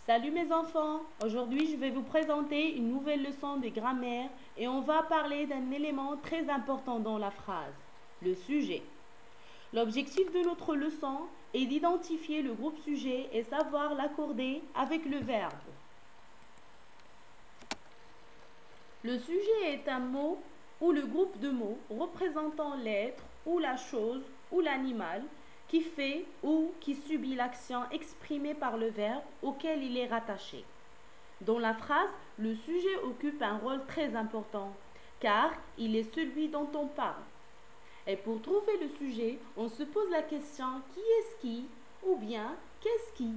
Salut mes enfants, aujourd'hui je vais vous présenter une nouvelle leçon de grammaire et on va parler d'un élément très important dans la phrase, le sujet. L'objectif de notre leçon est d'identifier le groupe sujet et savoir l'accorder avec le verbe. Le sujet est un mot ou le groupe de mots représentant l'être ou la chose ou l'animal qui fait ou qui subit l'action exprimée par le verbe auquel il est rattaché. Dans la phrase, le sujet occupe un rôle très important car il est celui dont on parle. Et pour trouver le sujet, on se pose la question qui est-ce qui ou bien qu'est-ce qui.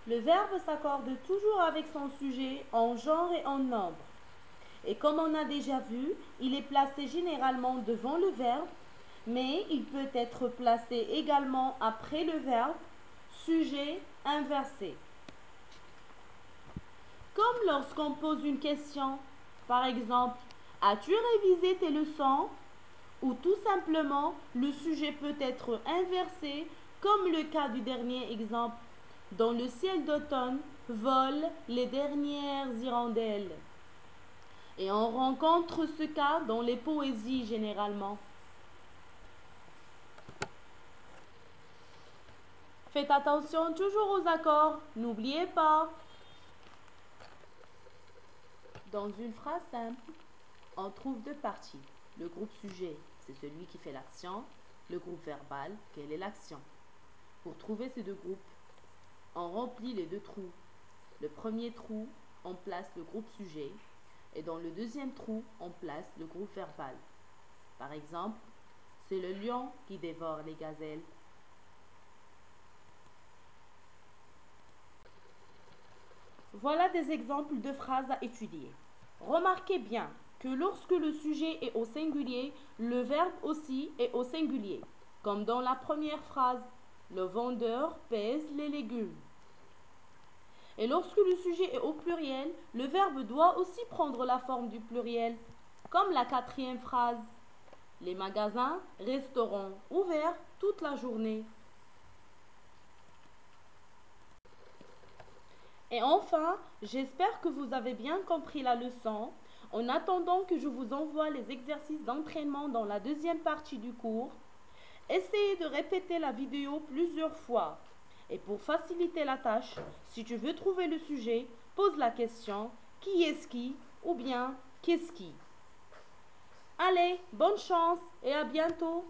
Le verbe s'accorde toujours avec son sujet en genre et en nombre. Et comme on a déjà vu, il est placé généralement devant le verbe, mais il peut être placé également après le verbe, sujet inversé. Comme lorsqu'on pose une question, par exemple, as-tu révisé tes leçons? Ou tout simplement, le sujet peut être inversé, comme le cas du dernier exemple. Dans le ciel d'automne volent les dernières hirondelles. Et on rencontre ce cas dans les poésies généralement. Faites attention toujours aux accords, n'oubliez pas. Dans une phrase simple, on trouve deux parties. Le groupe sujet, c'est celui qui fait l'action. Le groupe verbal, quelle est l'action? Pour trouver ces deux groupes, on remplit les deux trous. Le premier trou, on place le groupe sujet. Et dans le deuxième trou, on place le groupe verbal. Par exemple, c'est le lion qui dévore les gazelles. Voilà des exemples de phrases à étudier. Remarquez bien que lorsque le sujet est au singulier, le verbe aussi est au singulier. Comme dans la première phrase, le vendeur pèse les légumes. Et lorsque le sujet est au pluriel, le verbe doit aussi prendre la forme du pluriel, comme la quatrième phrase. Les magasins resteront ouverts toute la journée. Et enfin, j'espère que vous avez bien compris la leçon. En attendant que je vous envoie les exercices d'entraînement dans la deuxième partie du cours, essayez de répéter la vidéo plusieurs fois. Et pour faciliter la tâche, si tu veux trouver le sujet, pose la question qui est-ce qui ou bien qu'est-ce qui. Allez, bonne chance et à bientôt.